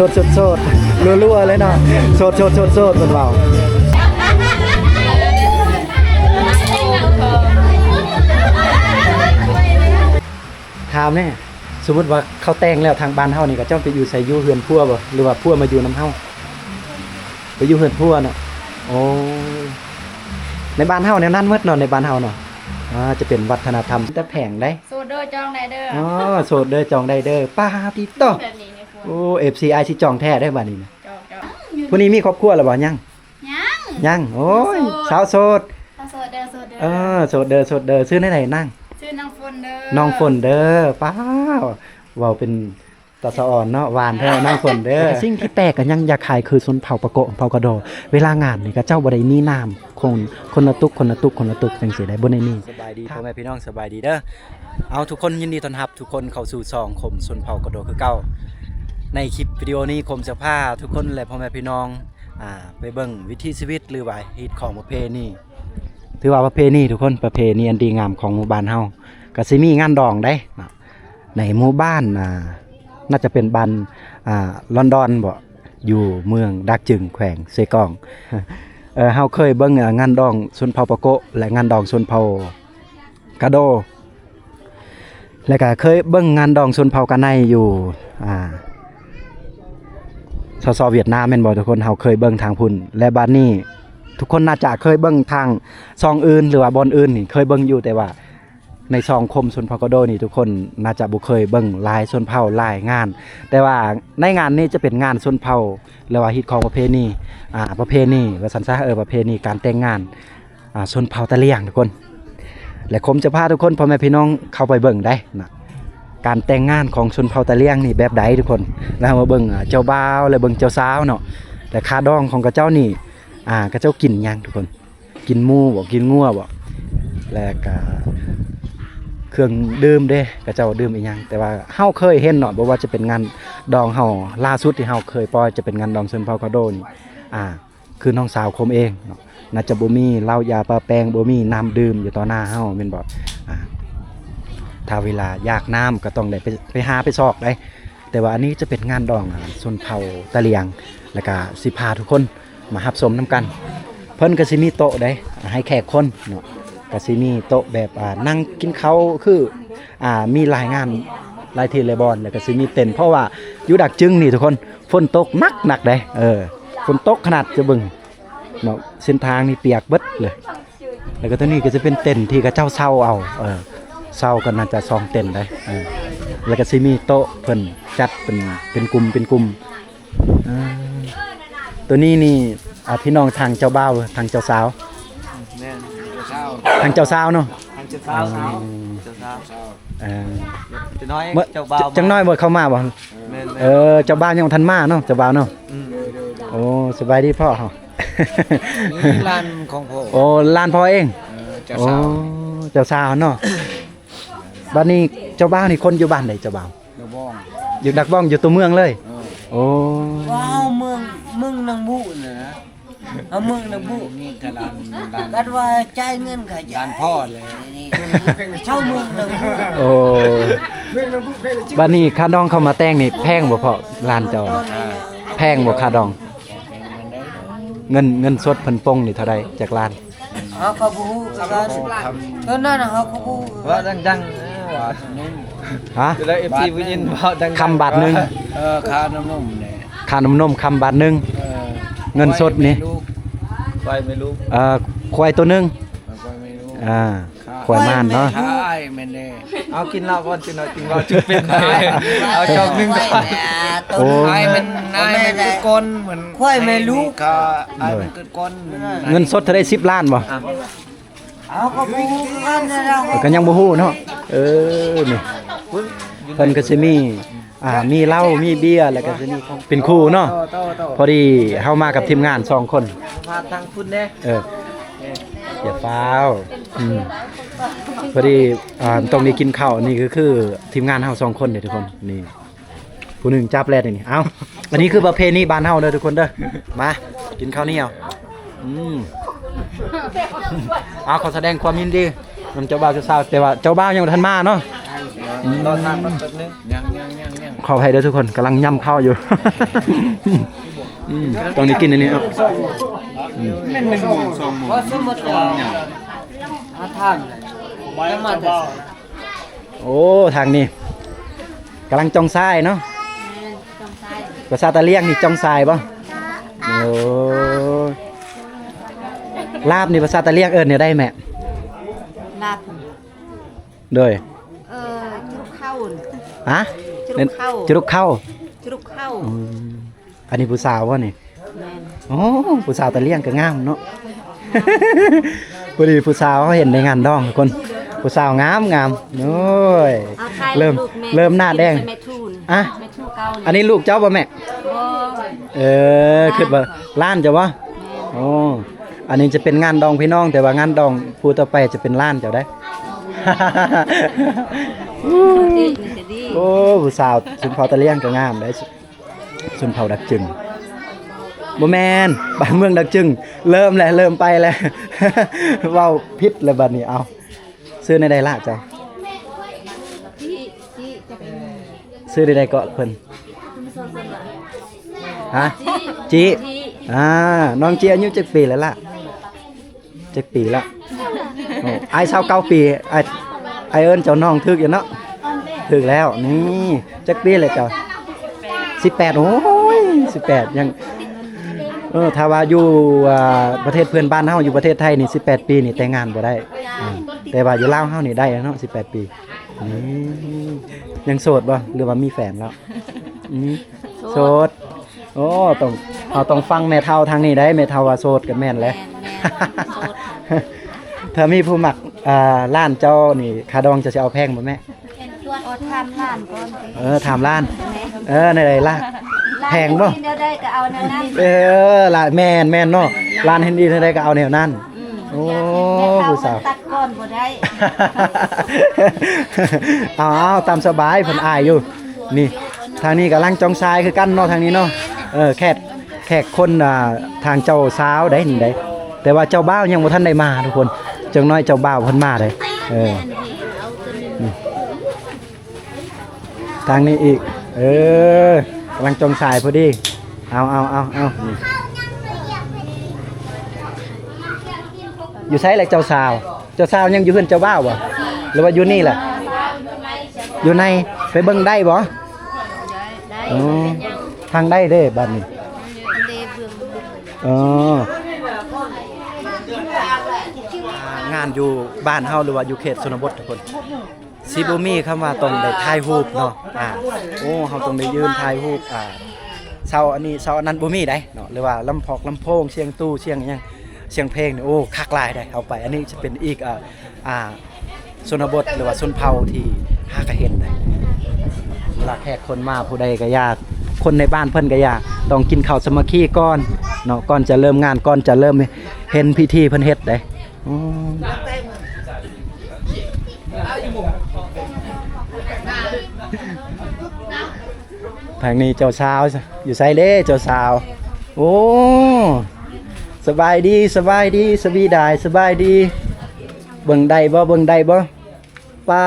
ดรัวๆเลยเนาะโสดเพิ่นเว้าถามแน่สมมุติว่าเขาแต่งแล้วทางบ้านเฮานี่ก็เจ้าไปอยู่ไสอยู่เฮือนพัวบ่หรือว่าพัวมาอยู่นำเฮาไปอยู่เฮือนพัวเนาะโอ้ในบ้านเฮาแนวนั้นหมดเนาะในบ้านเฮาเนาะจะเป็นวัฒนธรรมแต่แผงได้โซเดอร์จองได้เด้ออ๋อโสดเด้อจองได้เด้อป้าติโตโอ้ FCI สิจองแท้ได้บัดนี้นะผู้นี้มีครอบครัวแล้วบ่ยังโอ้ยสาวโสดโซเดอร์โสดเด้อชื่อไหนนั่งชื่อน้องฝนเด้อน้องฝนเด้อป้าเว้าเป็นตาสะอ่อนเนาะหวานแท้น้องฝนเด้อสิ่งที่แปลกก็ยังอยากขายคือชนเผ่าปะโกะเผ่ากระโดเวลางานนี่ก็เจ้าบ่ได้มีนามคนละตุกจังซี่ได้บ่ได้มีสบายดีพ่อแม่พี่น้องสบายดีเด้อเอาทุกคนยินดีต้อนรับทุกคนเข้าสู่ช่องคมชนเผ่ากระโดคือเก่าในคลิปวิดีโอนี้คมจะพาทุกคนและพ่อแม่พี่น้องไปเบิ่งวิถีชีวิตหรือว่าฮิตของประเพณีถือว่าประเพณีทุกคนประเพณีอันดีงามของหมู่บ้านเฮาก็สิมีงานดองได้ในหมู่บ้านน่าจะเป็นบ้านลอนดอนบ่อยู่เมืองดักจึงแขวงเซกองเฮาเคยเบิ่งงานดองชนเผ่าปะโกะและงานดองชนเผ่ากะโดแล้วก็เคยเบิ่งงานดองชนเผ่ากะไนอยู่สเวียดนามแม่นบ่ทุกคนเฮาเคยเบิ่งทางพุ่นและบัดนี้ทุกคนน่าจะเคยเบิ่งทางซองอื่นหรือว่าบอนอื่นนี่เคยเบิ่งอยู่แต่ว่าในซองคมชนเผ่ากะโดนี่ทุกคนน่าจะบ่เคยเบิ่งหลายชนเผ่าหลายงานแต่ว่าในงานนี้จะเป็นงานชนเผ่าหรือว่าฮิตของประเพณีประเพณีว่าซั่นซะประเพณีการแต่งงานชนเผ่าตะเลียงทุกคนและผมจะพาทุกคนพ่อแม่พี่น้องเข้าไปเบิ่งได้นะการแต่งงานของชนเผ่าตะเลียงนี่แบบใดทุกคนแล้วมาเบิ่งเจ้าบ่าวและเบิ่งเจ้าสาวเนาะแต่ค่าดองของกระเจ้านี่กระเจ้ากินหยังทุกคนกินหมูบ่กินงัวบ่และก็เครื่องดื่มเด้กระเจ้าดื่มอีหยังแต่ว่าเฮาเคยเห็นเนาะบ่ว่าจะเป็นงานดองเฮาล่าสุดที่เฮาเคยปล่อยจะเป็นงานดองชนเผ่ากะโดนี่คือน้องสาวคมเองเนาะน่าจะบ่มีเหล้ายาปลาแป้งบ่มีน้ำดื่มอยู่ต่อหน้าเฮาแม่นบ่ถ้าเวลาอยากน้ำก็ต้องได้ไปหาไปซอกได้แต่ว่าอันนี้จะเป็นงานดองชนเผ่าตะเลียงแล้วก็สิพาทุกคนมารับชมนํกันเพิ่นก็สิมีโต๊ะได้ให้แขกคนเนาะก็สิมีโต๊ะแบบนั่งกินข้าวคือมีรายงานรายทีเลบอนแล้วก็สิมีเต็นท์เพราะว่าอยู่ดักจึงนี่ทุกคนฝนตกหนักได้ฝนตกขนาดจะเบิ่งเนาะเส้นทางนี่เปียกเบิดเลยแล้วก็ตัวนี้ก็จะเป็นเต็นท์ที่กระเจ้าเช่าเอาเช่ากันน่าจะ2เต็นท์ได้แล้วก็สิมีโต๊ะเพิ่นจัดเป็นกลุ่มตัวนี้นี่พี่น้องทางเจ้าบ่าวทางเจ้าสาวทางเจ้าสาวเนาะทางเจ้าสาวจะน้อยเจ้าบ่าวจังน้อยบ่เข้ามาบ่เจ้าบ่าวยังทันมาเนาะเจ้าบ่าวเนาะโอ้สบายดีพ่อเฮานี่ร้านของพ่อโอ้ร้านพ่อเองเจ้าสาวเจ้าสาวเนาะบัดนี้เจ้าบ่าวนี่คนอยู่บ้านใดเจ้าบ่าวอยู่ดักบ้องอยู่ตัวเมืองเลยโอ้ว้าวเมืองนางบุนะเมืองนางบุนี่กะลานกัดว่าจ่ายเงินค่ะร้านพ่อเลยเช่าเมืองนางบุโอ้บัดนี้ค่าดองเข้ามาแต่งนี่แพงบ่พ่อร้านเจ้าแพงบ่ค่าดองเงินสดเพิ่นปงนี่เท่าใดจากร้านเขาบ่ฮู้กันตอนนั้นเขาก็บ่ว่าดังฮะจะได้ FC บ่ยินว่าดังคำบาทนึงค่าน้ำนมนี่ค่าน้ำนมคำบาทนึงเงินสดนี่ควายไม่รู้ควายตัวนึงควายไม่รู้ควายม่านเนาะใช่แม่นแน่เอากินเหล้าก่อนสิหน่อยกินเหล้าจุดเป็นเอาจอกนึงก่อนโอ้ยมันคือก้นเหมือนควายไม่รู้ก็มันคือก้นเงินสดเท่าได้10 ล้านบ่เอาก็บ่ฮู้กันแล้วก็ยังบ่ฮู้เนาะนี่เพิ่นก็สิมีเหล้ามีเบียร์แล้วก็สิมีเป็นคู่เนาะพอดีเฮามากับทีมงาน2คนพาทางคุณเด้อย่าฟ้าวพอดีตรงนี้กินข้าวนี่ก็คือทีมงานเฮา2คนเด้ทุกคนนี่ผู้นึงจับแลนี่เอาอันนี้คือประเพณีบ้านเฮาเด้อทุกคนเด้อมากินข้าวเหนียวขอแสดงความยินดีนำเจ้าบ่าวเจ้าสาวแต่ว่าเจ้าบ่าวยังบ่ทันมาเนาะตอนทางมันนึงยัง ขออภัยเด้อทุกคนกำลังย่ำข้าวอยู่ ตรงนี้กินอันนี้เอา แม่น1 โมง 2 โมงเพราะสมมุติว่าอาทานจะมาแต่ โอ้ทางนี้กำลังจองทรายเนาะ จงใส่ ภาษาตะเลียงนี่จองทรายป่ะโอ้ลาบนี่ภาษาตะเลียงเนี่ยได้แม่ ลาบ โดย จุกเข้า ฮะ จุกเข้า จุกเข้า จุกเข้า อืมอันนี้ผู้สาววะนี่ แม่น โอ้ผู้สาวตะเลียงก็งามเนาะ พอดีผู้สาวเขาเห็นในงานดองทุกคนผู้สาวงามงามโอ้ย เอาไทย เริ่ม ลูกแ เริ่มหน้าแดง แม่ทูน อ่ะ แม่ทูนเก่า อันนี้ลูกเจ้าป่ะแม่ บ่ คิดว่าล้านเจ้าวะ แม่น โอ้อันนี้จะเป็นงานดองพี่น้องแต่ว่างานดองผู้ต่อไปจะเป็นล้านเจ้าได้ ดีนี่จะดี โอ้ผู้สาวสุนเผาตะเลียงก็งามได้สุนเผาดักจึงบ่แมนบ้านเมืองดักจึงเริ่มไปแล้ว เว้าพิษแล้วบัดนี้เอาซื้อในใดล่ะเจ้า ที่จะเป็น ซื้อในใดเกาะเพิ่นฮะจี ที่ น้องจีอายุจักปีแล้วล่ะจักปีละโอ้ไอ้ชาว9 ปีไอ้เอิ้นเจ้าน้องถึกอยู่เนาะถึกแล้วนี่จักปีเลยเจ้า18โอ้ย18ยังถ้าว่าอยู่ประเทศเพื่อนบ้านเฮาอยู่ประเทศไทยนี่18 ปีนี่แต่งงานบ่ได้แต่ว่าอยู่ลาวเฮานี่ได้เนาะ18 ปีนี่ยังโสดบ่หรือว่ามีแฟนแล้วโสดโอ้ต้องฟังแม่เฒ่าทางนี้ได้แม่เฒ่าว่าโสดกันแม่นแหละ โสด ถ้ามีผู้มักล้านเจ้านี่ค่าดองจะสิเอาแพงบ่แม่ อดทานล้านก่อนสิ ถามล้านในใดล่ะแพงบ่ ล้านเดียวได้ก็เอาแนวนั้น ล่ะแม่นเนาะร้านเฮนดีเท่าใดก็เอาแนวนั้นโอ้ แม่ ผู้ เฒ่า สาว ตัดก้อนบ่ได้ เอาตามสบายเพิ่นอายอยู่นี่ทางนี้กำลังจองทรายคือกันเนาะทางนี้เนาะแขกคนทางเจ้าสาวได้นี่ได้แต่ว่าเจ้าบ่าวยังบ่ทันได้มาทุกคนจังน้อยเจ้าบ่าวเพิ่นมาได้ทางนี้อีกกำลังจองทรายพอดีเอานี่อยู่ไสแหละเจ้าสาวยังอยู่เฮือนเจ้าบ่าวบ่หรือว่าอยู่นี่แหละอยู่ในไปเบิ่งได้บ่ ได้ อ๋อทางได้เด้บัดนี้ เดเบื้อง อ๋องานอยู่บ้านเฮาหรือว่าอยู่เขตชนบททุกคนสิบ่มีคำว่าต้องได้ถ่ายรูปเนาะโอ้เฮาต้องได้ยืนถ่ายรูปเช้าอันนี้เช้าอันนั้นบ่มีได้เนาะหรือว่าลำโพงเสียงตู้เสียงหยังเสียงเพลงนี่โอ้คักหลายได้เอาไปอันนี้จะเป็นอีกชนบทหรือว่าชนเผ่าที่หาก็เห็นได้เวลาแขกคนมาผู้ใดก็อยากคนในบ้านเพิ่นก็อยากต้องกินข้าวสามัคคีก่อนเนาะก่อนจะเริ่มงานก่อนจะเริ่มเห็นพิธีเพิ่นเฮ็ดได้ทางนี้เจ้าสาวอยู่ไสเด้เจ้าสาวโอ้สบายดีสวีดายสบายดีเบิ่งได้บ่ป้า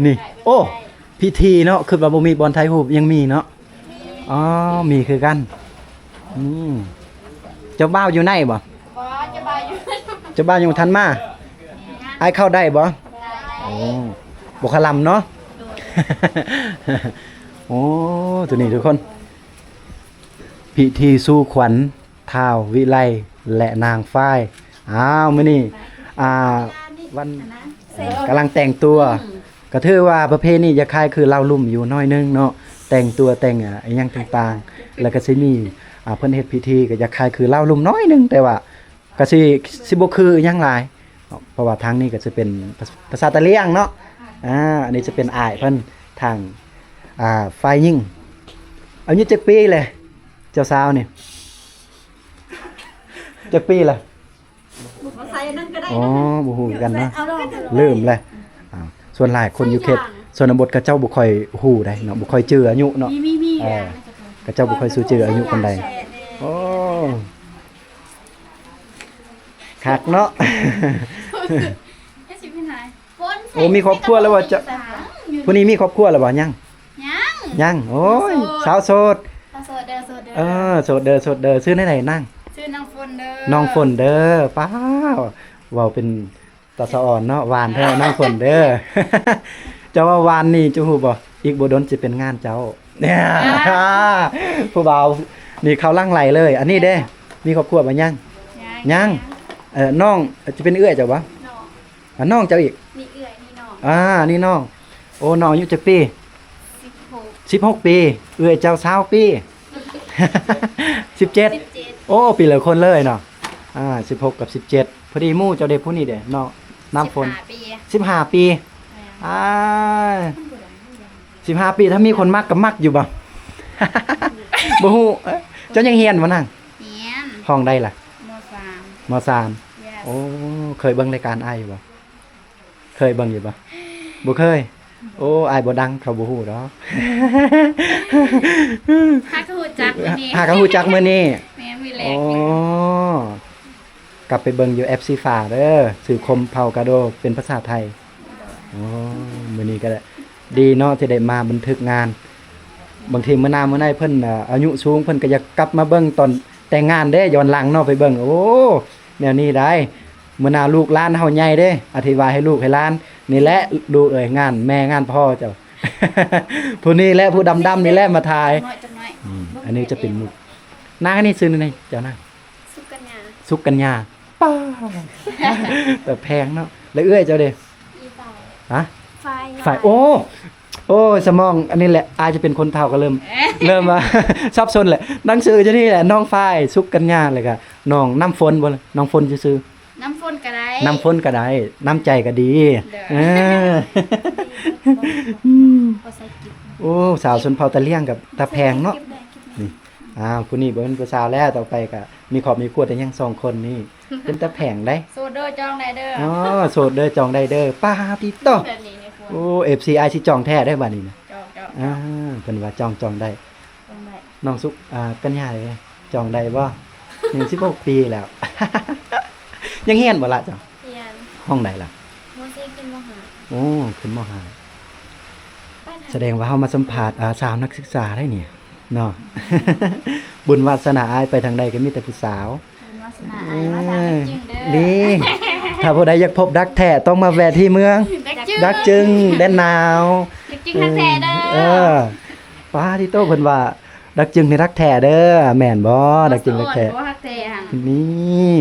นี่โอ้พิธีเนาะคือว่าบ่มีบอลไทยฮูปยังมีเนาะอ๋อมีคือกันเจ้าบ่าวอยู่ไหนบ่เจ้าบ่าวยังบ่ทันมาไอ้เข้าได้บ่โอ้บ่คลำเนาะ โอ้ตัวนี้ทุกคนพิธีสู่ขวัญท้าววิไลและนางฝ้ายมื้อนี้วันกำลังแต่งตัวก็ถือว่าประเพณีจะคล้ายคือเล่าลุ่มอยู่น้อยนึงเนาะแต่งตัวแต่งอีหยังต่างๆแล้วก็สิมีเพิ่นเฮ็ดพิธีก็จะคล้ายคือเล่าลุ่มน้อยนึงแต่ว่าก็สิบ่คือหยังหลายเพราะว่าทางนี้ก็จะเป็นภาษาตะเลียงเนาะอันนี้จะเป็นอ้ายเพิ่นทางฝ่ายหญิงอายุจักปีเลยเจ้าสาวนี่จักปีล่ะอ๋อบ่ฮู้กันเนาะลืมเลยส่วนหลายคนอยู่เขตชนบทก็เจ้าบ่ค่อยฮู้ได้เนาะบ่ค่อยจื้ออายุเนาะก็เจ้าบ่ค่อยสู้จื้ออายุปานใดโอ้คักเนาะ โอ้มีครอบครัวแล้วว่าจะผู้นี้มีครอบครัวแล้วบ่ยัง ยัง ยังโอ้ยสาวโสด โสดเด้อโสดเด้อ โสดเด้อโสดเด้อซื้อไหนนั่ง ชื่อน้องฝนเด้อ น้องฝนเด้อป้าวเว้าเป็นตาสะอ่อนเนาะหวานแท้น้องฝนเด้อ เจ้าว่าหวานนี่จะฮู้บ่อีกบ่ดนสิเป็นงานเจ้าเนี่ย ผู้บ่าวนี่เขาลั่งไหลเลย อันนี้เด้มีครอบครัวบ่ยังยังน้องจะเป็นเอื้อยเจ้าบ่ น้อง น้องเจ้าอีก นี่เอื้อยนี่น้อง นี่น้องโอ้น้องอายุจักปี 16 16 ปี เอื้อยเจ้า20 ปี 17 17 โอ้ปีละคนเลยเนาะ16 กับ 17พอดีหมู่เจ้าเด็กผู้นี้เด้น้องน้ำฝน 15 ปี 15 ปี15 ปีถ้ามีคนมักก็มักอยู่บ่ บ่ฮู้เจ้ายังเฮียนบ่นั่ง เฮียน ห้องใดล่ะ ม ม 3 .3 โอ้เคยเบิ่งรายการอ้ายอยู่บ่เคยเบิ่งอยู่บ่บ่เคย โอ้อ้ายบ่ดังเขาบ่ฮู้ดอก ฮักก็ฮู้จักมื้อนี้ หาก็ฮู้จักมื้อนี้ แม่นมีแล อ๋ ก อกลับไปเบิ่งอยู่ FC ฟ้าเด้อสื่อคมเผากาโดเป็นภาษาไทยอ๋อมื้อนี้ก็ได้ดีเนาะที่ได้มาบันทึกงาน บางทีมื้อหน้ามื้อใดเพิ่นอายุสูงเพิ่นก็อยากกลับมาเบิ่งตอนแต่งงานเด้ย้อนหลังเนาะไปเบิ่งโอ้แนวนี้ได้มื้อหน้าลูกหลานเฮาใหญ่เด้อธิบายให้ลูกให้หลานนี่แหละลูกเอ้ยงานแม่งานพ่อเจ้า ผู้นี้แหละผู้ดำๆนี่แหละมาถ่าย น้อยจังน้อย อันนี้จะเป็นมุกนางอันนี้ซื้อในเจ้านาง สุกัญญา สุกกัญญาป้า แต่แพงเนาะแล้วเอื้อยเจ้าเด้ อีฝ่าย ฮะ ฝ่าย ฝ่ายโอ้สมองอันนี้แหละอาจจะเป็นคนเฒ่าก็เริ่ม มา ซับซ้อนแหละหนังสือจะนี่แหละน้องฝ้ายสุกกัญญาเลยก็น้องน้ำฝนบ่ล่ะน้องฝนซื่อ น้ำฝนก็ได้ ๆน้ำฝนก็ได้น้ำใจก็ดี เด้อ เออ ภาษาอังกฤษ โอ้สาวชนเผ่าตะเลี่ยงกับตาแพงเนาะ ก็บได้ก็บได้ นี่ผู้นี้บ่เป็นผู้สาวแล้วต่อไปก็มีครอบมีครัวแต่ยัง2คนนี่เป็นตาแพงได้ โซเดอร์จองได้เด้อ อ๋อโสดเด้อจองได้เด้อป้าติโต แบบนี้ในครัว โอ้ FCI สิจองแท้ได้บัดนี้นะ จองจอง เพิ่นว่าจองได้ จองได้ น้องสุกกันยาเลยจองได้บ่16 ปีแล้ว ยังเฮียนบ่ล่ะจ้ะ เรียน ห้องใดล่ะ มซีขึ้นมหา โอ้ขึ้นม .5 ป้าถาม แสดงว่าเฮามาสัมภาษณ์สาวนักศึกษาได้เนี่ยเนาะ บุญวาสนาอายไปทางใดก็มีแต่ผู้สาว บุญวาสนาอายมาถามจริงเด้อ นี่ ถ้าผู้ใดอยากพบรักแท้ต้องมาแวะที่เมือง ดักจึงแดนนาว ดักจึงทักแท้เด้ เอ อ อป้าที่โตเพิ่นว่าดักจึงนี่รักแท้เด้อแม่นบ่ดักจึงรักแท้ บ่ทักแท้หั่น นี่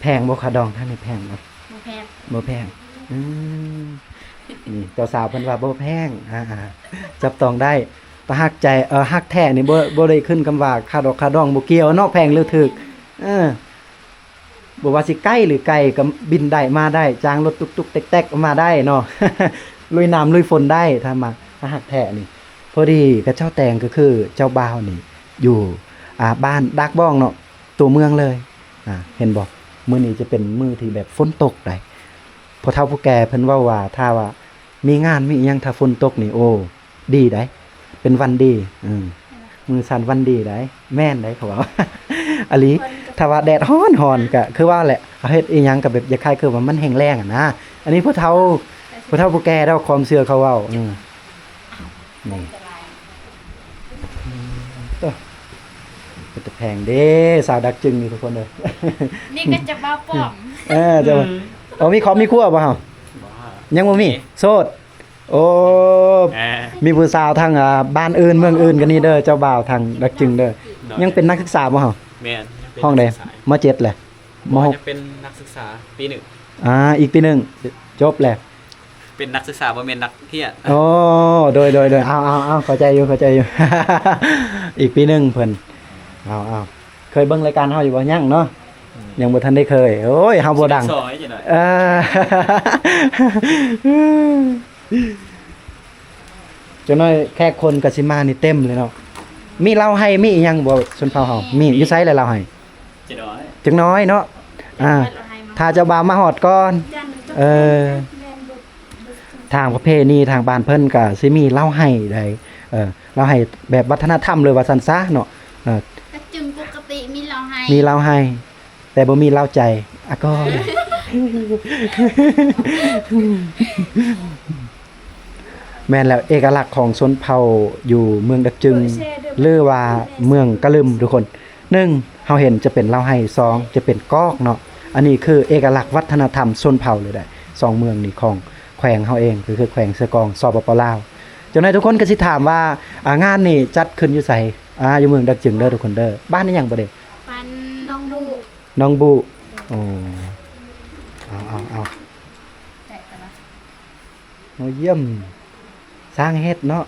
แพงบ่คะดองท่านนี่แพงบ่ บ่แพง บ่แพงอืมนี่เจ้าสาวเพิ่นว่าบ่แพงจับต้องได้แต่ฮักใจฮักแท้นี่บ่ได้ขึ้นคำว่าค่าดอกค่าดองบ่เกี่ยวเนาะแพงหรือถูกบ่ว่าสิใกล้หรือไกลก็บินได้มาได้จ้างรถตุกๆแตกๆมาได้เนาะ ลุยน้ำลุยฝนได้ถ้ามาถ้าฮักแท้นี่พอดีกับเจ้าแตงก็คือเจ้าบ่าวนี่อยู่บ้านดักบ้องเนาะตัวเมืองเลยเห็นบ่มื้อนี้จะเป็นมื้อที่แบบฝนตกได้พอเฒ่าผู้แก่เพิ่นเว้าว่าถ้าว่ามีงานมีอิหยังถ้าฝนตกนี่โอ้ดีได้เป็นวันดีมือสั่นวันดีได้แม่นได้เขาว่า อะลีถ้าว่าแดดร้อนๆก็คือว่าแหละเขาเฮ็ดอีหยังก็แบบอย่าคล้ายคือว่ามันแห้งแล้งนะอันนี้ผู้เฒ่าผู้แก่เดาความเชื่อเขาเว้านี่เป็นตะแพงเด้สาวดักจึงนี่ทุกคนเลย นี่ก็จะบ้าป้อม จะมีครอบมีครัวบ่เฮายังบ่มีโสดโอ้มีผู้สาวทางบ้านอื่นเมืองอื่นกันนี่เด้อเจ้าบ่าวทางดักจึงเด้อยังเป็นนักศึกษาบ่เฮา แม่น ห้องใดม.7 แหละม จะเป็นนักศึกษาปีหนึ่ง อีกปีหนึงจบแหละ เป็นนักศึกษาบ่แม่นนักเรียน โอ้โดยเอาเข้าใจอยู่ อีกปีหนึงเพิ่นเอาเคยเบิ่งรายการเฮาอยู่บ่ยังเนาะยังบ่ทันได้เคยโอ้ยเฮาบ่ดัง ซอยจังหน่อย จังน้อยแค่คนก็สิมานี่เต็มเลยเนาะมีเหล้าให้มีอีหยังบ่ชนเผ่าเฮามีอยู่ไสแล้วเหล้าให้ จังหน่อย จังน้อยเนาะถ้าเจ้าบ่าวมาฮอดก่อนทางประเพณีทางบ้านเพิ่นก็สิมีเหล้าให้ได้เหล้าให้แบบวัฒนธรรมเลยว่าซั่นซะเนาะ ดักจึงปกติมีเราให้ มีเหล้าให้ แต่บ่มีเหล้าใจก็ แม่นแล้วเอกลักษณ์ของชนเผ่าอยู่เมืองดักจึงหรือว่าเมืองกะลึมทุกคน1เฮาเห็นจะเป็นเล่าให้2จะเป็นกอกเนาะอันนี้คือเอกลักษณ์วัฒนธรรมชนเผ่าเลยได้2เมืองนี้ของแขวงเฮาเองคือแขวงเสือกองสปปลาวจังได๋ทุกคนก็สิถามว่างานนี่จัดขึ้นอยู่ไสอยู่เมืองดักจึงเด้อทุกคนเด้อบ้านนี่หยังบ่เด้ ปันน้องดู น้องบุโอ้เอา แต่กันละ โอ้เยี่ยมสร้างเฮ็ดเนาะ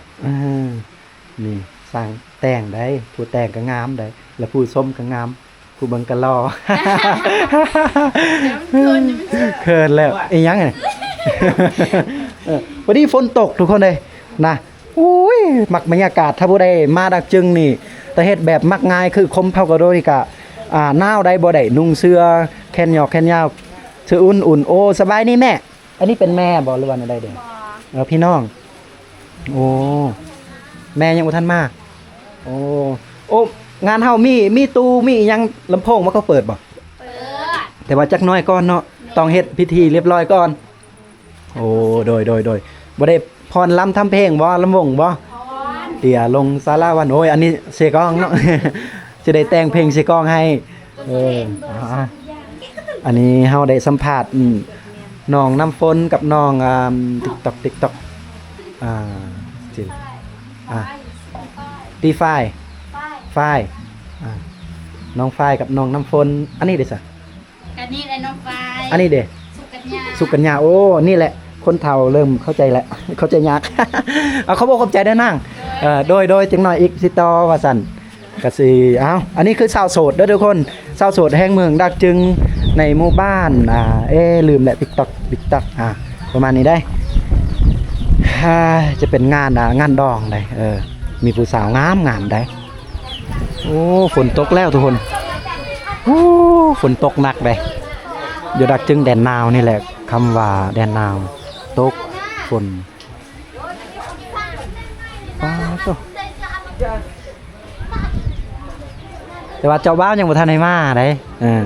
นี่สร้างแต่งได้ผู้แต่งก็งามได้แล้วผู้ส้มก็งามผู้เบิ่งก็รอ เขินแล้วอีหยังไง วันนี้ฝนตกทุกคนเลยนะอุ้ยมักบรรยากาศถ้าผู้ใดมาดักจึงนี่แต่เฮ็ดแบบมักง่ายคือคมเผากระโดดนี่กะหนาวได้บ่ได้นุ่งเสื้อแขนยอกแขนยาวเสื้ออุ่นๆโอ้สบายนี่แม่อันนี้เป็นแม่บ่หรือว่าอะไรเด้อพี่น้องโอ้แม่ยังบ่ทันมาโอ้งานเฮามีตู้มีหยังลำโพงมันก็เปิดบ่ เปิด แต่ว่าจักหน้อยก่อนเนาะต้องเฮ็ดพิธีเรียบร้อยก่อนโอ้โดยบ่ได้พรลำทำเพลงบ่ลำวงบ่ พร เดี๋ยวลงศาลาวันโอ้ยอันนี้เสกองเนาะ จะได้แต่งเพลงเสกองให้อันนี้เฮาได้สัมภาษณ์น้องน้ำฝนกับน้องTikTok จิตีฝ้ายน้องฝ้ายกับน้องน้ำฝนอันนี้เด้ซะ กันนี่ไอ้น้องไฟ อันนี้เด้ สุกัญญาสุกัญญาโอ้นี่แหละคนเฒ่าเริ่มเข้าใจแล้ว เข้าใจยาก เอาเขาบอกเข้าใจได้นั่งโดยจังหน่อยอีกสิต่อว่าซั่นก็สิอันนี้คือชาวโสดเด้อทุกคนชาวโสดแห่งเมืองดักจึงในหมู่บ้านลืมแหละ TikTok ประมาณนี้ได้จะเป็นงานดองได้มีผู้สาวงามได้โอ้ฝนตกแล้วทุกคนโอ้ฝนตกหนักเลยอยู่ดักจึงแดนนาวนี่แหละคำว่าแดนนาวตกฝนแต่ว่าเจ้าบ้านยังบ่ทันได้มาเด้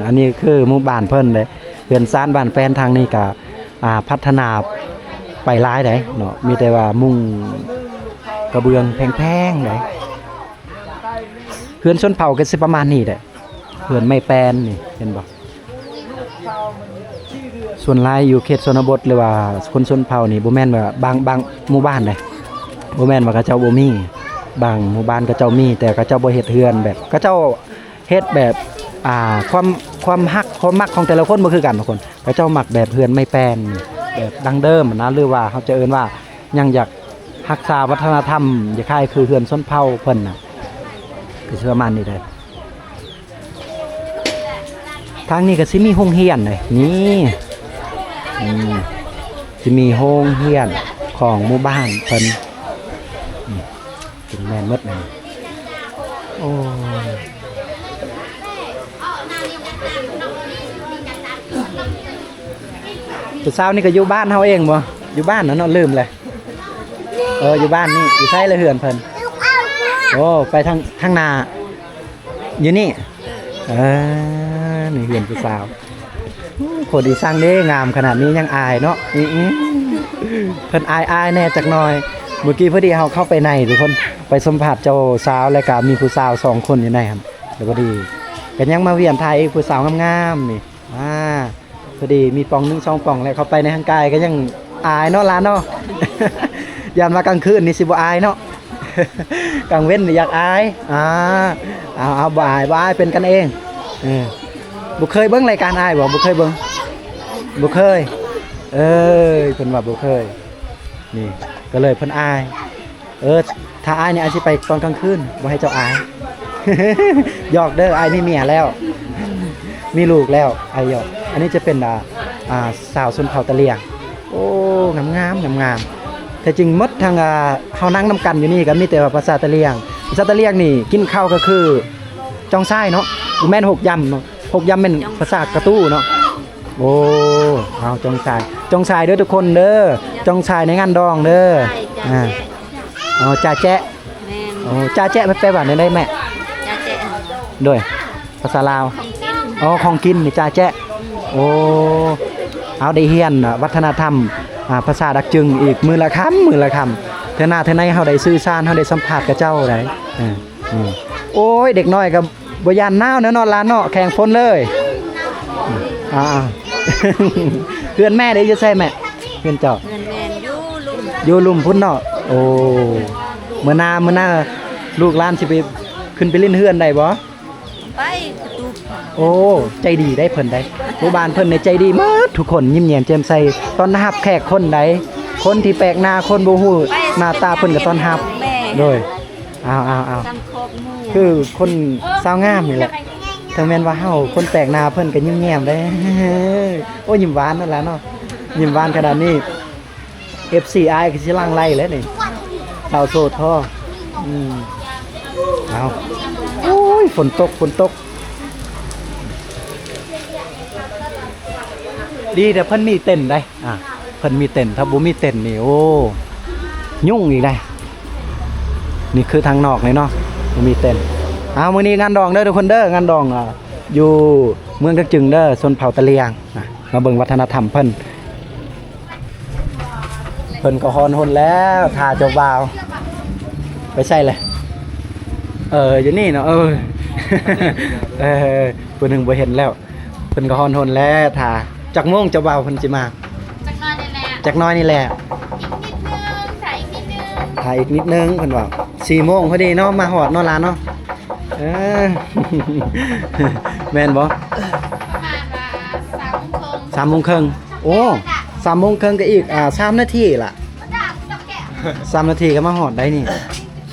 อันนี้คือหมู่บ้านเพิ่นเลยเรือนซ่านบ้านแฟนทางนี้ก็พัฒนาไปหลายได้เนาะมีแต่ว่ามุงกระเบื้องแพงๆได้เฮือนชนเผ่าก็สิประมาณนี้แหละเฮือนไม้แปลนนี่เห็นบ่ส่วนหลายอยู่เขตชนบทหรือว่าคนชนเผ่านี่บ่แม่นว่าบางหมู่บ้านเลยบ่แม่นว่าเขาเจ้าบ่มีบางหมู่บ้านเขาเจ้ามีแต่เขาเจ้าบ่เฮ็ดเฮือนแบบเขาเจ้าเฮ็ดแบบความมักของแต่ละคนบ่คือกันทุกคนเขาเจ้ามักแบบเฮือนไม้แปลนแบบดั้งเดิมนะหรือว่าเขาจะเอิ้นว่ายังอยากรักษาวัฒนธรรมอย่าคล้ายคือเฮือนชนเผ่าเพิ่นน่ะก็ประมาณนี้แหละทางนี้ก็สิมีโรงเรียนเลยนี่สิมีโรงเรียนของหมู่บ้านเพิ่นเป็นแม่นหมดเลยโอ้ผู้สาวนี่ก็อยู่บ้านเฮาเองบ่อยู่บ้านเนาะลืมเลยอยู่บ้านนี่อยู่ไสละเฮือนเพิ่นโอ้ไปทางนาอยู่นี่นี่เฮือนผู้สาวคนที่สร้างเด้งามขนาดนี้ยังอายเนาะเพิ่นอายแน่จักหน่อยเมื่อกี้พอดีเฮาเข้าไปในทุกคนไปสัมผัสเจ้าสาวแล้วก็มีผู้สาว2คนอยู่ในครับแล้วพอดีก็ยังมาเวียนไทยผู้สาวงามๆนี่พอดีมีปอง1 2ปองแล้วเข้าไปในทางกายก็ยังอายเนาะล่ะเนาะ ยามมากลางคืนนี่สิบ่อายเนาะ กลางเว้นนี่อยากอายเอาบ่อายเป็นกันเองบ่เคยเบิ่งรายการอายบ่เคยเบิ่งบ่เคยเพิ่นว่าบ่เคยนี่ก็เลยเพิ่นอายถ้าอายเนี่ยอาจสิไปตอนกลางคืนบ่ให้เจ้าอาย หยอกเด้ออายมีเมียแล้ว มีลูกแล้วอายหยอกอันนี้จะเป็นสาวชนเผ่าตะเลียงโอ้งามแต่จริงหมดทางเฮานั่งนำกันอยู่นี่ก็มีแต่ว่าภาษาตะเลียงนี่กินข้าวก็คือจองซ้ายเนาะแม่น6ยำเนาะ6ยำเป็นภาษากระตู้เนาะโอ้เอาจองชายเด้อทุกคนเด้อจองชายในงานดองเด้อจ่าแจ๊ะจ่าแจ๊ะแปลว่าได้แม่จ่าแจ๊ะด้วยภาษาลาวของกินนี่จ่าแจ๊ะโอ้เอาได้เฮียนวัฒนธรรมภาษาดักจึงอีกมือละคำ เทื่อหน้าเทื่อในเฮาได้สื่อสารเฮาได้สัมภาษณ์กับเจ้าได้โอ้ยเด็กน้อยก็บ่ย่านหนาวเนาะหลานเนาะแข่งฝนเลยเพื่อนแม่ได้จะใช่แม่เพื่อนเจ้า เงินแมนอยู่ลุง อยู่ลุ่มพุ่นเนาะโอ้มื้อหน้าลูกหลานสิไปขึ้นไปเล่นเฮือนได้บ่ ไปประตู โอ้ใจดีได้เพิ่นได้หมู่บ้านเพิ่นเนี่ยใจดีหมดทุกคนยิ้มแย้มแจ่มใสต้อนรับแขกคนใดคนที่แปลกหน้าคนบ่ฮู้หน้าตาเพิ่นก็ต้อนรับโดยเอา ตำครบหมู่ คือคนสาวงามนี่แหละถึงแม้นว่าเฮาคนแปลกหน้าเพิ่นก็ยิ้มแย้มได้ โอ้ยิ้มหวานนั่นล่ะเนาะยิ้มหวานขนาดนี้ FCI ก็สิลังไล่แล้วนี่ชาวโสดท่อเอาโอ้ยฝนตกดีแต่เพิ่นมีเต้นได้เพิ่นมีเต้นถ้าบ่มีเต้นนี่โอ้ยุ่งอีกได้นี่คือทางนอกเลยเนาะบ่มีเต้นมื้อนี้งานดองเด้อทุกคนเด้องานดองอยู่เมืองกักจึงเด้อชนเผ่าตะเลียงมาเบิ่งวัฒนธรรมเพิ่นก็ฮอนหนแล้วท่าเจ้าบ่าวไปใช่เลยอยู่นี่เนาะผู้หนึงบ่เห็นแล้วเพิ่นก็ฮอนหนแล้วท่าจักโมงเจ้าบ่าวเพิ่นสิมา จักน้อยนี่แหละ จักน้อยนี่แหละ ถ่ายอีกนิดนึง ถ่ายอีกนิดนึงเพิ่นว่า4 โมงพอดีเนาะมาฮอดเนาะหลานเนาะแม่นบ่ ประมาณว่า3 3 โมงโมงครึ่งโอ้3 โมงครึ่งก็อีก3 นาทีล่ะ3 นาทีก็มาฮอดได้นี่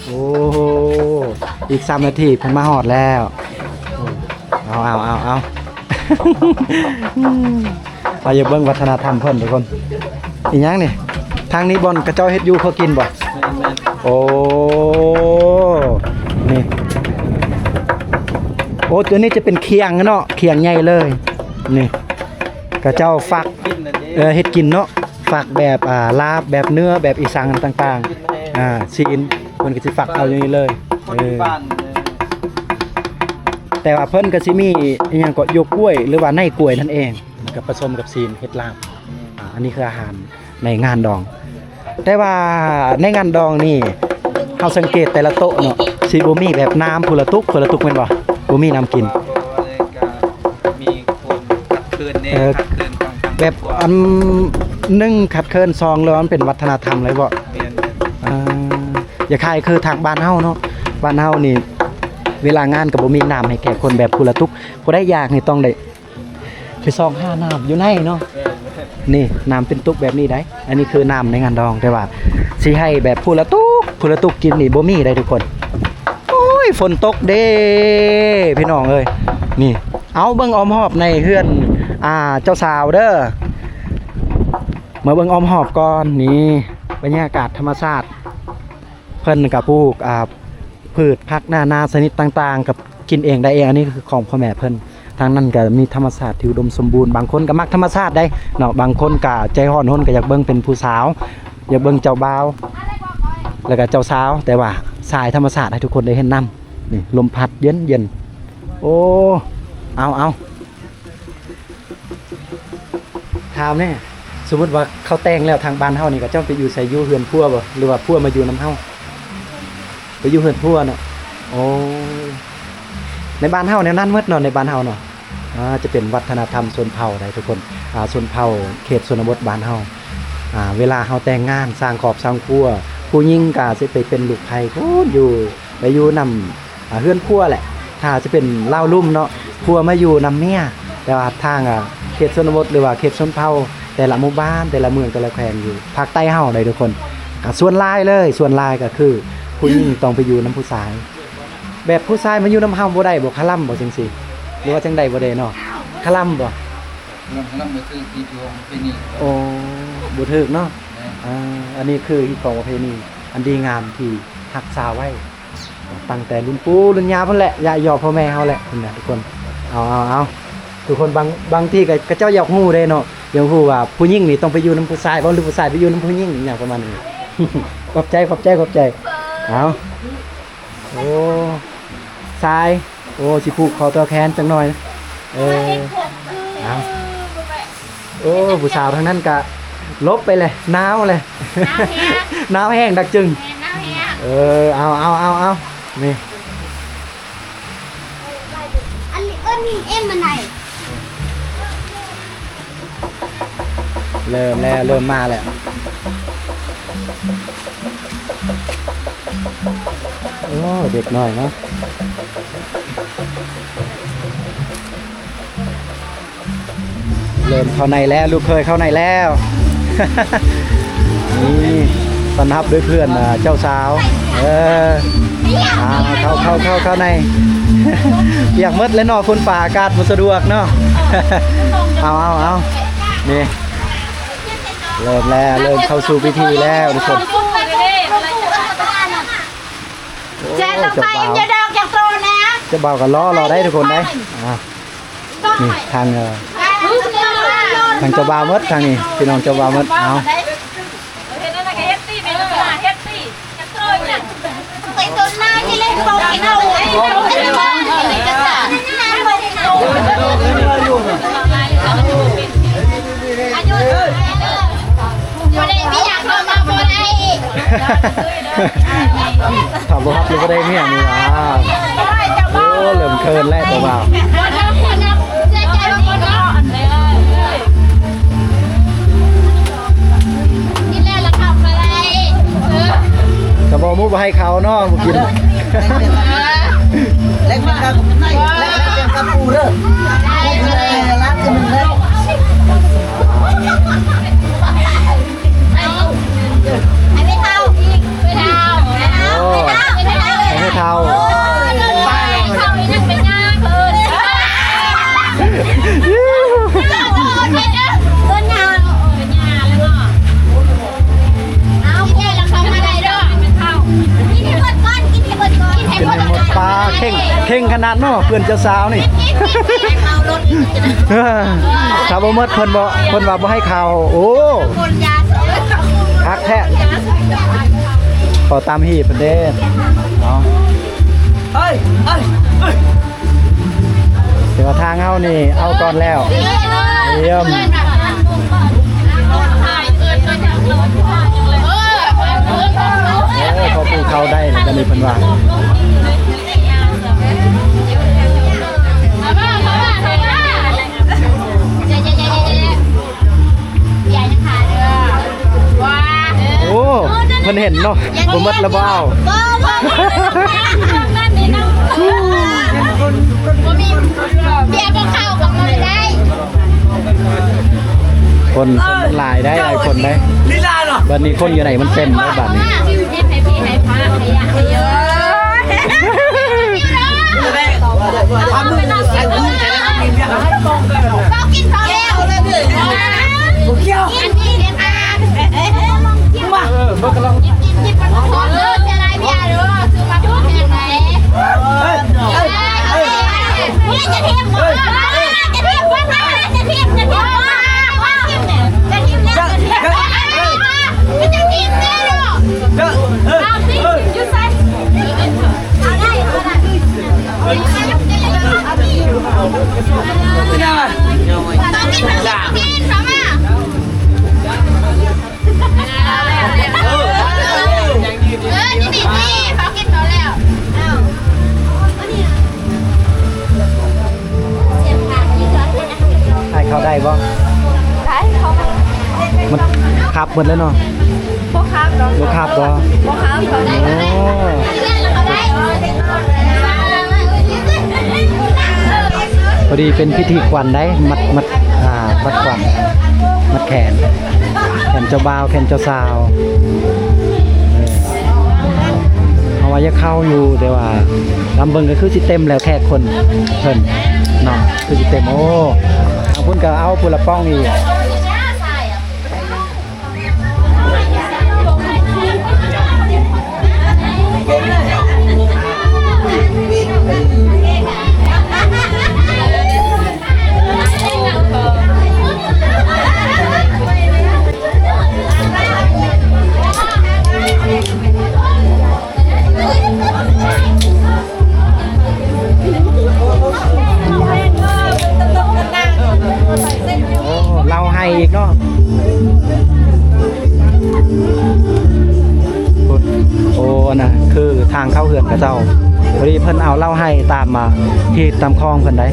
โอ้อีก3 นาทีเพิ่นมาฮอดแล้วเอาเราอย่าเบิ่งวัฒนธรรมเพิ่นทุกคนอีหยังนี่ทางนี้บ่อนกระเจ้าเฮ็ดอยู่เขากินบ่โอ้นี่โอ้ตัวนี้จะเป็นเคียงเนาะเคียงใหญ่เลยนี่กระเจ้าฝักเฮ็ดกินเนาะฝักแบบลาบแบบเนื้อแบบอีสังต่างๆซีนเพิ่นก็สิฝักเอาอย่างนี้เลยแต่ว่าเพิ่นก็สิมีอีหยังก็โยกกล้วยหรือว่าในกล้วยนั่นเองกับผสมกับซีนเฮ็ดลาบอันนี้คืออาหารในงานดองแต่ว่าในงานดองนี่เฮาสังเกตแต่ละโต๊ะเนาะสิบ่มีแบบน้ำผู้ละตุกแม่นบ่บ่มีน้ำกิน มีคนขัดเคินเนี่ยขัดเคินของ แบบอัน1ขัดเคิน2แล้วมันเป็นวัฒนธรรมเลยบ่ เรียน อย่าคายคือทางบ้านเฮาเนาะบ้านเฮานี่เวลางานก็บ่มีน้ำให้แก่คนแบบผู้ละตุกผู้ได้อยากนี่ต้องได้ไปซอง5น้ำอยู่ในเนาะนี่น้ำเป็นตุกแบบนี้ได้อันนี้คือน้ำในงานดองแต่ว่าสิให้แบบผู้ละตุกกินนี่บ่มีได้ทุกคนโอ้ยฝนตกเด้พี่น้องเอ้ยนี่เอาเบิ่งอ้อมหอบในเฮือนเจ้าสาวเด้อมาเบิ่งอ้อมหอบก่อนนี่บรรยากาศธรรมชาติเพิ่นก็ปลูกพืชผักนาชนิดต่างๆกับกินเองได้เองอันนี้คือของพ่อแม่เพิ่นทางนั้นก็มีธรรมชาติที่อุดมสมบูรณ์บางคนก็มักธรรมชาติได้เนาะบางคนก็ใจร้อนหนก็อยากเบิ่งเป็นผู้สาวอยากเบิ่งเจ้าบ่าวแล้วก็เจ้าสาวแต่ว่าสายธรรมชาติให้ทุกคนได้เห็นนํนี่ลมพัดเย็นโอ้เอาถามแน่สมมุติว่าเขาแต่งแล้วทางบ้านเฮานี่ก็เจ้าไปอยู่ใส่อยู่เฮือนพัวบ่หรือว่าพัวมาอยู่นํเฮาไปอยู่เฮือนพัวเนาะโอ้ในบ้านเฮาแนวนั้นหมดเนาะในบ้านเฮาเนาะจะเป็นวัฒนธรรมชนเผ่าได้ทุกคนชนเผ่าเขตชนบทบ้านเฮาเวลาเฮาแต่งงานสร้างครอบสร้างครัวผู้หญิงก็สิไปเป็นลูกไผพูนอยู่ไปอยู่นำเฮือนพัวแหละถ้าจะเป็นเล่าลุ่มเนาะพัวมาอยู่นำเมียแต่ว่าทางเขตชนบทหรือว่าเขตชนเผ่าแต่ละหมู่บ้านแต่ละเมืองแต่ละแขวงอยู่ภาคใต้เฮาได้ทุกคนส่วนหลายเลยส่วนหลายก็คือผู้หญิงต้องไปอยู่นำผู้ชายแบบผู้ชายมาอยู่นำเฮาบ่ได้บ่คล่ำบ่จังซี่หรือว่าจังใดบ่ได้เนาะคล่ำบ่น้ำมือคือที่ดวงเป็นนี่ โอ้บ่ถูกเนาะอันนี้คือฮิตของประเพณีอันดีงามที่รักษาไว้ตั้งแต่รุ่นปู่รุ่นย่าเพิ่นแหละย่าหยอกพ่อแม่เฮาแหละนี่นะทุกคนเอาทุกคนบางที่ก็เจ้าอยากฮู้เด้เนาะอยากฮู้ว่าผู้หญิงนี่ต้องไปอยู่นำผู้ชายบ่หรือผู้ชายไปอยู่นำผู้หญิงอย่างประมาณนี้ ขอบใจเอาโอ้ทรายโอ้สิผูกคอตัวแขนจังหน่อยเอาโอ้ผู้สาวทางนั้นก็ลบไปเลยหนาวเลย น้ำแห้งดักจึง แม่น้าเฮีย เอานี่ อันนี้เอ็มมันไหน เริ่มแล้วเริ่มมาแล้วโอ้เด็กหน่อยเนาะเริ่มเข้าในแล้วลูกเคยเข้าในแล้ว นี่ต้อนรับด้วยเพื่อนเจ้าสาวเข้าใน เปียกมดแล้วเนาะคนป่าอากาศบ่สะดวกเนาะ เอานี่เริ่มแล้วเริ่มเข้าสู่พิธีแล้วทุกคน แจ๊ต้องไปจะดอกจากโตนะ จะเบากับล้อรอได้ทุกคนได้นี่ทางเจ้าบ่าวมดทางนี้พี่น้องเจ้าบ่าวมดเอา ไปต้นหน้าที่เล่นโตกินเอาเป็นบ้านอะไรกันจ้ะอายุบ่ได้มีอยากเข้ามาบ่ได้ ถามบ่ครับหรือบ่ได้เมียนี่ว้าวโอ้เริ่มเคินแล้วตัวบ่าวกระบอกมุกไปให้เขาเนาะบ่กิน เล็กเป็นกับเล็กเป็นกับปูเด้อรักกันเลย ไม่เท่าอีกไม่เท่าไม่เท่าไม่เท่า ให้เท่า เป็นงานเพิ่นต้นงานเป็นงานแล้วก็เอาแค่ละคำอะไรเด้อมันเท่ากินให้หมดก่อนกินให้หมดก่อนกินให้ เป็น หมด หมดปลาเข่งขนาดเนาะเพื่อนเจ้าสาวนี่ เมารถ ถ้าบ่หมดเพิ่นว่าบ่ให้ข่าวโอ้ คนยาเสือ คักแท้พอตามหีบเพิ่นเด้เนาะ เฮ้ย เดี๋ยวทางเฮานี่เอาก่อนแล้วเยี่ยมเขาปูเข้าได้จะมีเพิ่นว่าโอ้เพิ่นเห็นเนาะบ่หมดแล้วบ่เอา เบียร์ก็เข้ากับมือได้ คนหลายได้หลายคนได้ ลีลาเนาะ บัดนี้คนอยู่ไหนมันเต็มแล้วบัดนี้ ให้พี่ให้พระให้ยาให้เยอะ ความมือใส่มือใส่แล้วมีเบี้ย เรากินพอแล้วเลยเกี่ยวกินนี่เนี่ยค่ะกินมากินมันพอเลยจะไรเบียร์เด้อซื้อมาทุกแห่งไหนนี่จะเทียมหมดจะเทียมว่าจะเทียมว่าจะเทียมเนี่ยจะเทียมมันจะเทียมเนี่ยหรอเอาสิยูไซเอาได้เอาได้ต้องกินต้องกินเขามานี่เขากินเขาแล้วให้เขาได้บ่ ได้เขา มันขับหมดแล้วเนาะ พวกครับเนาะ บ่ขับบ่ พวกครับเขาได้ โอ้ เขาได้ พอดีเป็นพิธีควันได้มัดควันมัดแขนเจ้าบ่าวแขนเจ้าสาวเอาไว้จะเข้าอยู่แต่ว่าลำเบิงก็คือสิเต็มแล้วแค่คนเพิ่นเนาะคือสิเต็มโอ้ทางพุ่นก็เอาพุ่นละป้องอีกโอ้เราให้อีกเนาะ างเข้าเฮือนกับเจ้าพอดีเพิ่นเอาเหล้าให้ตามมาที่ตามคลองเพิ่นได้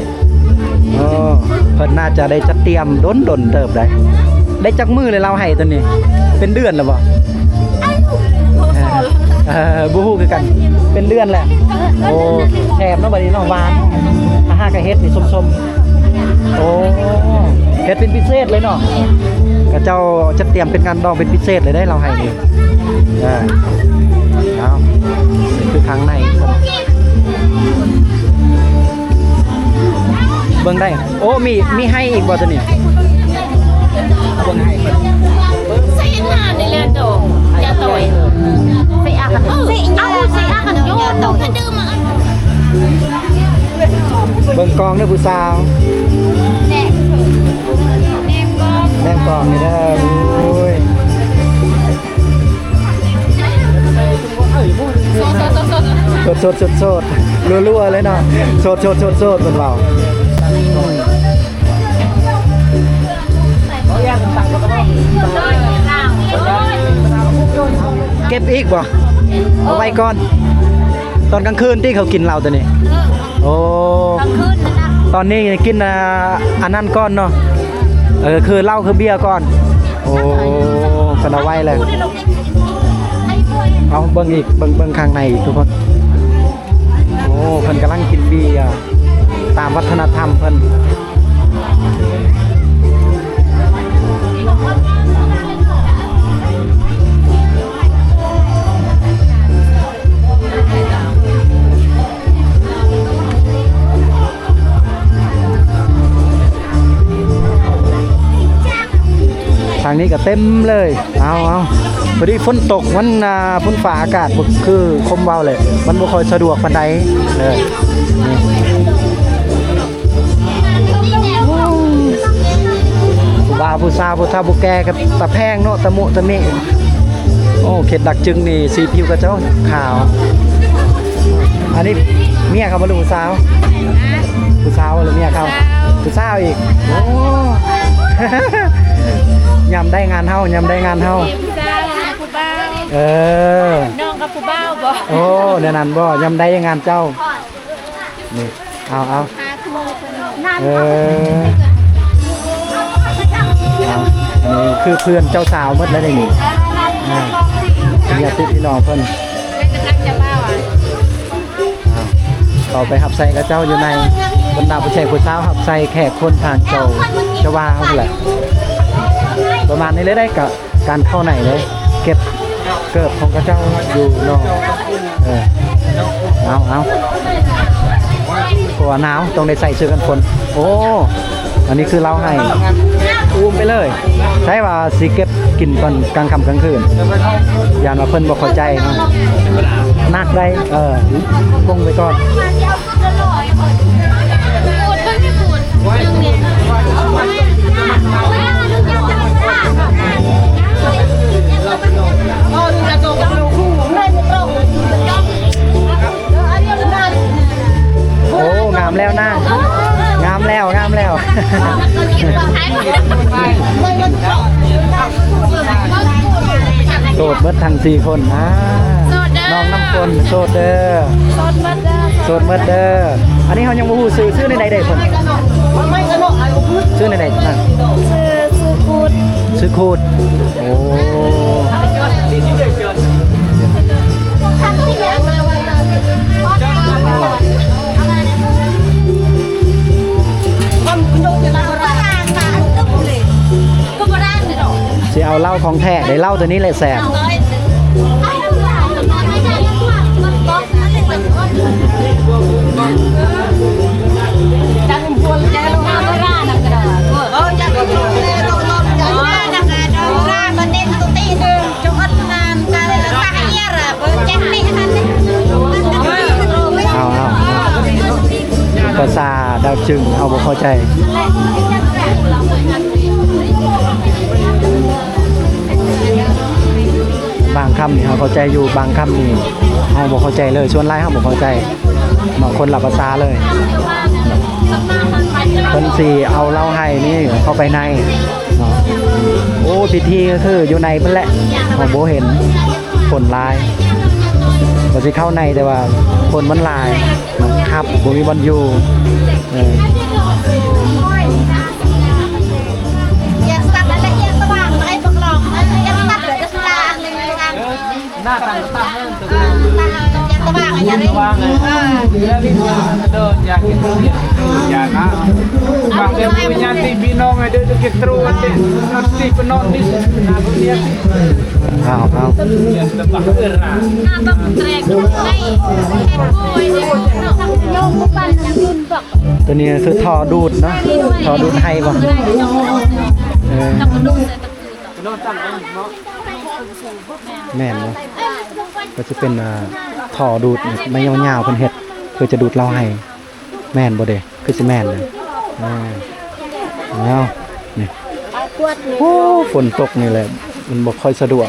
เพิ่นน่าจะได้จัดเตรียมดนเติบได้จักมือเลยเหล้าให้ตัวนี้เป็นเดือนแล้วบ่บูฮู้คือกันเป็นเดือนแหละโอ้แถบเนาะบัดนี้เนาะหวานอาหารกะเฮ็ดนี่ส้มๆโอ้เฮ็ดเป็นพิเศษเลยเนาะกะเจ้าจะเตรียมเป็นงานดองเป็นพิเศษเลยได้เราให้นี่เอาคือข้างในเบิ่งได้โอ้มีให้อีกบ่ตัวนี้เบิ่งให้เพิ่น Sina nila to. Jatoy. Si akan. Si akan yo to. Ada mak. เบิ่งกองเด้อผู้สาวแนมกองนี่เด้อโอ้ยสดรัวๆเลยเนาะสดเพิ่นเว้าเก็บอีกบ่เอาไว้ก่อนตอนกลางคืนที่เขากินเหล้าตัวนี้โอ้ตอนนี้กินอันนั้นก่อนเนาะคือเหล้าคือเบียร์ก่อนโอ้กันเอาไว้เลยเอาเบิ่งอีกเบิ่งข้างในอีกทุกคนโอ้เพิ่นกำลังกินเบียร์ตามวัฒนธรรมเพิ่นทางนี้ก็เต็มเลยเอาพอดีฝนตกมันฝนฟ้าอากาศคือคมเว้าเลยมันบ่ค่อยสะดวกปานใดเลยผู้บ่าวผู้สาวผู้เฒ่าผู้แก่กับตะแพงเนาะตะมุตะมิโอ้เขตดักจึงนี่สีผิวกระเจ้าขาวอันนี้เมียเขาบ่รู้ผู้สาวหรือเมียเขาผู้สาวอีกโอ้ยำได้งานเฮาผู้บ่าว น้องกับผู้บ่าวบ่โอ้เดี๋ยวนั้นบ่ยำได้งานเจ้านี่เอานี่คือเพื่อนเจ้าสาวหมดแล้วนี่เนี่ยติดพี่น้องเพิ่นต่อไปหับใส่กับเจ้าอยู่ในบรรดาผู้ชายผู้สาวหับใส่แขกคนทางเจ้าว่าเฮาแหละประมาณนี้เลยได้กับการเข้าไหนเลยเก็บเกิบของกระเจ้าอยู่นอกเอาตัวหนาวต้องได้ใส่เสื้อกันฝนโอ้อันนี้คือเราให้อุ้มไปเลยใช่ว่าสิเก็บกินตอนกลางค่ำกลางคืนยานว่าเพิ่นบ่เข้าใจเนาะนักได้คงไปก่อนโอ้งามแล้วนะงามแล้วโสดเบิดทั้ง4คนนะน้องน้ำฝนโสดเด้อโสดเบิดเด้ออันนี้เขายังบ่ฮู้ชื่อในใดเด้เพิ่นชื่อในใดนั่นชื่อคูดโอ้สิเอาเหล้าของแท้ได้เหล้าตัวนี้แหละแซ่บภาษาดาวจึงเอาบ่เข้าใจบางคำนี่เขาเข้าใจอยู่บางคำนี่เขาบ่เข้าใจเลยส่วนหลายเขาบ่เข้าใจบางคนหลับภาษาเลยคนสี่เอาเหล้าให้นี่เข้าไปในโอ้พิธีก็คืออยู่ในเพิ่นแหละเขาบ่เห็นผลลาย บ่สิเข้าในแต่ว่าคนมันหลายครับบ่มีบอลอยู่Yang start ada yang terang, ay baklong. Yang start ada selang dengan หน้าต่างตั้งนั่นตัว yang terang aja nih. วางเลยแล้วพี่เดินอยากกินอยากนะบางเรื่องpunya nanti binong ada dekat terus nanti penon di sana dia เอา dia tebak era Apa trek ngay. Boy dia nyong bukan yang luntok. ตัวนี้คือท่อดูดเนาะท่อดูดให้บ่ Tak peduli saya tak. penon tambah no แม่นเนาะก็จะเป็นท่อดูดไม่ยาวๆเพิ่นเฮ็ดเพื่อจะดูดเหล้าให้แม่นบ่เด้คือสิแม่นเลยเอานี่ Kuat nih. โอ้ฝนตกนี่แหละมันบ่ค่อยสะดวก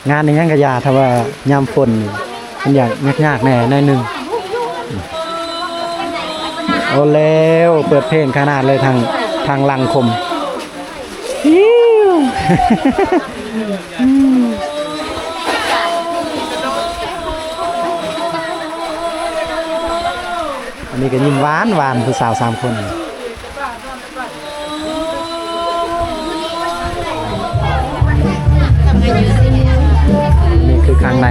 งานในยังกะยาถ้าว่ายามฝนนี่มันอยากยากๆแน่หน่อยหนึงโอ้แล้วเปิดเพลงขนาดเลยทางลังคมฮิว อันนี้ก็ยิ้มหวานผู้สาว3 คนนี่คือข้างใน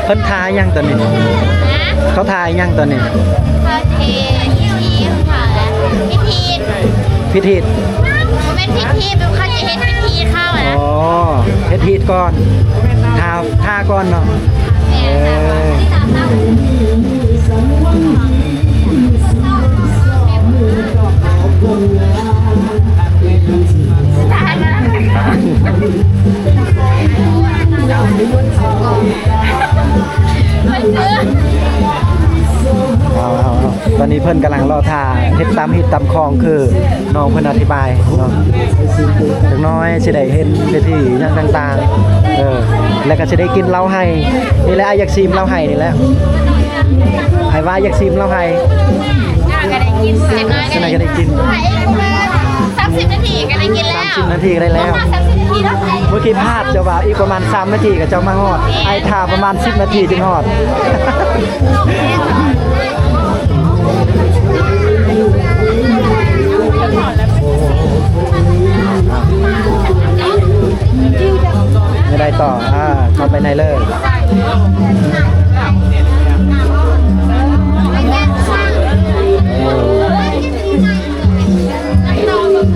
เพิ่นทายยังตัวนี้เขาทายยังตัวนี้ เขาเทพิธีค่ะพิธี พิธี เป็นพิธีแบบเขาจะเฮ็ดพิธีเข้า อ๋ อ่ะ อเฮ็ดพิธีก่อนทาก่อนเนาะ แม่ค่ะ เอาตอนนี้เพิ่นกำลังรอท่าเฮ็ดตามฮิตตามคองคือน้องเพิ่นอธิบายเนาะจักหน้อยสิได้เห็นพิธีหยังต่างๆแล้วก็สิได้กินเหล้าให้นี่แหละอ้ายอยากชิมเหล้าให้นี่แหละไอ้ว่าอยากชิมเหล้าให้ ก็ได้กินเสร็จน้อย ฉะนั้นก็ได้กิน 30 นาทีก็ได้กินแล้ว 30 นาทีก็ได้แล้ว 30 นาทีแล้วไ เมื่อกี้พลาดจะว่าอีกประมาณ3 นาทีก็จะมาฮอดไอ้ท่าประมาณ10 นาทีจึงฮอด ไม่ได้ต่อเข้าไปในเลย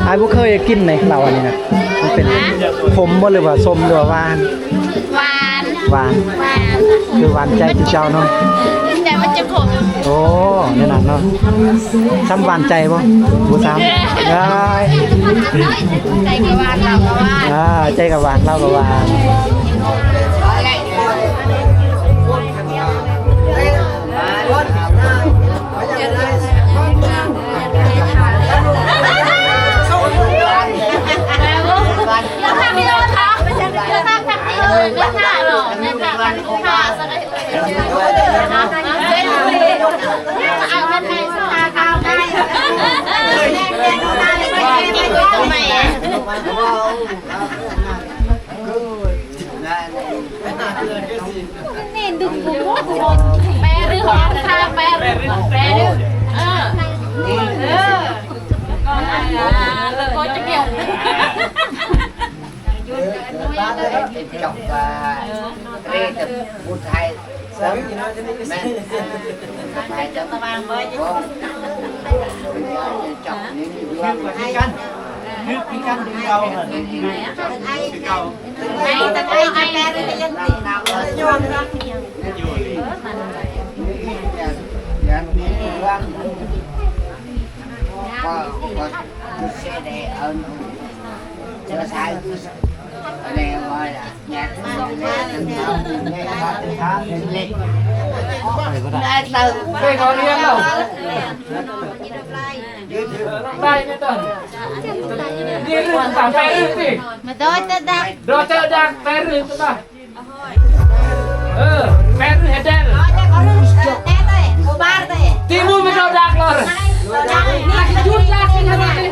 ไอ้พวกเคยกินไหมเราอันนี้นะมันเป็นขมบ่หรือว่าส้มหรือว่าหวาน หวาน หวาน หวาน คือหวานใจจุเจ้าเนาะ แต่มันจะขม โอ้เนี่ยนะเนาะซ้ำหวานใจบ่บ่ซ้ำได้ ใจกับหวานเราก็หวาน ใจกับหวานเรากับหวาน เราทำไม่ได้ค่ะเราทำที่เลยไม่ค่ะหรอกไม่ค่ะค่ะซะได้เอาเงินในสภาข้าวได้ทำไมอ่ะนี่ดึงกูแปรหรือหอมค่ะแปรหรือแล้วก็จะเกี่ยวchọc và rê tập một hai sớm men hai tập vàng với chứ chọc những hai cân sẽ để ở chờ sai ở đây gọi là nhạc lên Đây có riêng đâu. Đây nè tần. Đi rừng tạm phe rừng đi. Mà tôi tên đặt Rồi chờ đang phe rừng tụi ta. Phe rừng hết đen. Đi mua mấy đồ đạc rồi. Đi chút đạc đi thôi đi.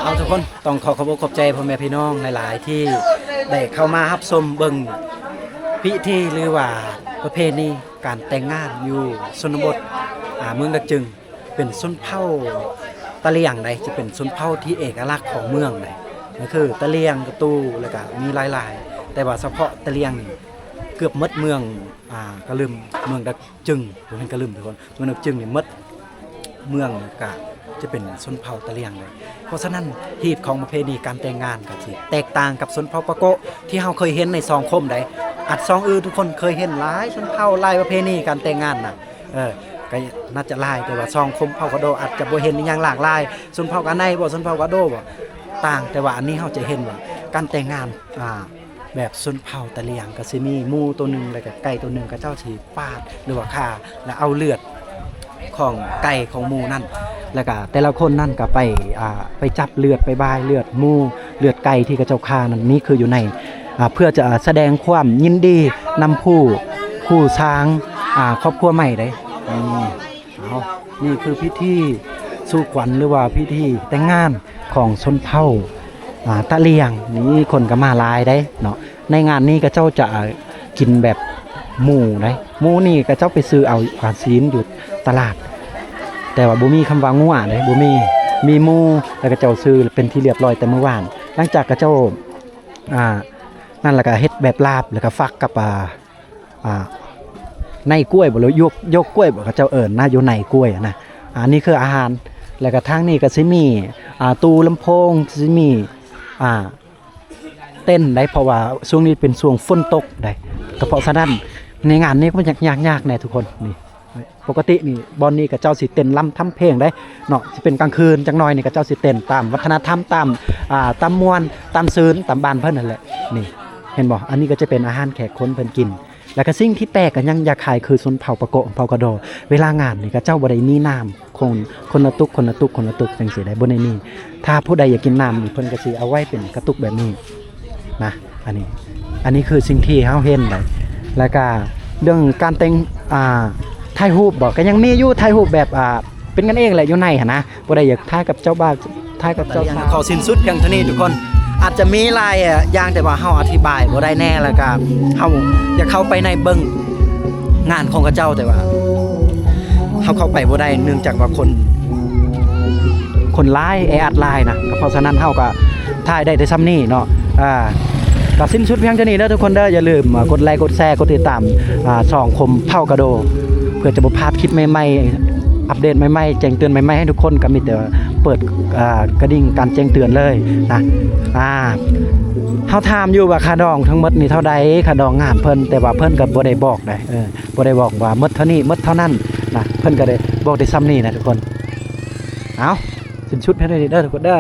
เอาทุกคนต้องขอบคุณขอบใจพ่อแม่พี่น้องหลายๆที่ได้เข้ามารับชมเบิ่งพิธีหรือว่าประเพณีการแต่งงานอยู่ชนบทเมืองกระจึงเป็นชนเผ่าตะเลียงใดจะเป็นชนเผ่าที่เอกลักษณ์ของเมืองใดก็คือตะเลียงกระตูแล้วก็มีหลายๆแต่ว่าเฉพาะตะเลียงนี่เกือบหมดเมืองกระลืมเมืองกระจึงบ่แม่นกระลืมทุกคนเมืองกระจึงนี่หมดเมืองก็จะเป็นชนเผ่าตะเลียงเลยเพราะฉะนั้นฮีตของประเพณีการแต่งงานก็สิแตกต่างกับชนเผ่าปะโกะที่เราเคยเห็นในซองคมใดอัดซองทุกคนเคยเห็นหลายชนเผ่าหลายประเพณีการแต่งงานน่ะก็น่าจะหลายแต่ว่าซองคมเผ่ากะโดอาจจะบ่เห็นอย่างหลากหลายชนเผ่ากะในบ่ชนเผ่ากะโดบ่ต่างแต่ว่าอันนี้เราจะเห็นว่าการแต่งงานแบบชนเผ่าตะเลียงก็สิมีหมูตัวหนึงแล้วก็ไก่ตัวหนึงก็เจ้าสิปาดหรือว่าฆ่าแล้วเอาเลือดของไก่ของหมูนั่นแล้วก็แต่ละคนนั่นก็ไปจับเลือดไปบายเลือดหมูเลือดไก่ที่กระเจ้าฆ่านั่นนี่คืออยู่ในเพื่อจะแสดงความยินดีนำผู้ช้างครอบครัวใหม่ได้นี่คือพิธีสู่ขวัญหรือว่าพิธีแต่งงานของชนเผ่าตะเลียงนี่คนก็มาหลายได้เนาะในงานนี้ก็เจ้าจะกินแบบหมูได้หมูนี่ก็เจ้าไปซื้อเอาศีลอยู่ตลาดแต่ว่าบ่มีคำว่างัวเลยบ่มีหมูแล้วก็เจ้าซื้อเป็นที่เรียบร้อยแต่เมื่อวานหลังจากก็เจ้านั่นแหละก็เฮ็ดแบบลาบแล้วก็ฟักกับในกล้วยบ่หรือยกกล้วยบ่ก็เจ้าน่าอยู่ในกล้วยนะอันนี้คืออาหารแล้วก็ทางนี้ก็สิมีตู้ลำโพงสิมีเต้นได้เพราะว่าช่วงนี้เป็นช่วงฝนตกได้ก็เพราะฉะนั้นในงานนี้ก็มันยากแน่ทุกคนนี่ปกตินี่บอนนี่กับเจ้าสิเต้นลำทำเพลงได้เนาะสิเป็นกลางคืนจังน้อยนี่กับเจ้าสิเต้นตามวัฒนธรรมตามมวลตามซื่นตามบ้านเพิ่นนั่นแหละนี่เห็นบ่อันนี้ก็จะเป็นอาหารแขกคนเพิ่นกินแล้วก็สิ่งที่แปลกกันยังอยากขายคือชนเผ่าปะโกะเผ่ากะโดเวลางานนี่กับเจ้าบ่ได้มีน้ำคนละตุกจังซี่ได้บ่ได้มีถ้าผู้ใดอยากกินน้ำนี่เพิ่นก็สิเอาไว้เป็นกระตุกแบบนี้นะอันนี้คือสิ่งที่เฮาเห็นได้แล้วก็เรื่องการแต่งถ่ายรูปบอกก็ยังมีอยู่ถ่ายรูปแบบเป็นกันเองแหละอยู่ในหั่นนะบ่ได้อยากถ่ายกับเจ้าบ้านถ่ายกับเจ้าขอสิ้นสุดเพียงเท่านี้ทุกคนอาจจะมีหลายอย่างแต่ว่าเฮาอธิบายบ่ได้แน่แล้วก็เฮาอยากเข้าไปในเบิ่งงานของเขาเจ้าแต่ว่าเฮาเข้าไปบ่ได้เนื่องจากว่าคนหลายแออัดหลายนะเพราะฉะนั้นเฮาก็ถ่ายได้แต่ซ้ำนี้เนาะก็สิ้นสุดเพียงเท่านี้เด้อทุกคนเด้ออย่าลืมกดไลค์กดแชร์กดติดตามช่องคมเผ่ากะโดเพื่อจะบ่พลาดคลิปใหม่ๆอัปเดตใหม่ๆแจ้งเตือนใหม่ๆให้ทุกคนก็มีแต่เปิดกระดิ่งการแจ้งเตือนเลยนะเฮาถามอยู่ว่าค่าดองทั้งหมดนี่เท่าใดค่าดองงานเพิ่นแต่ว่าเพิ่นก็บ่ได้บอกได้บ่ได้บอกว่าหมดเท่านี้หมดเท่านั้นนะเพิ่นก็ได้บอกได้ซ้ำนี้นะทุกคนเอาสิ้นสุดเพียงเท่านี้เด้อทุกคนเด้อ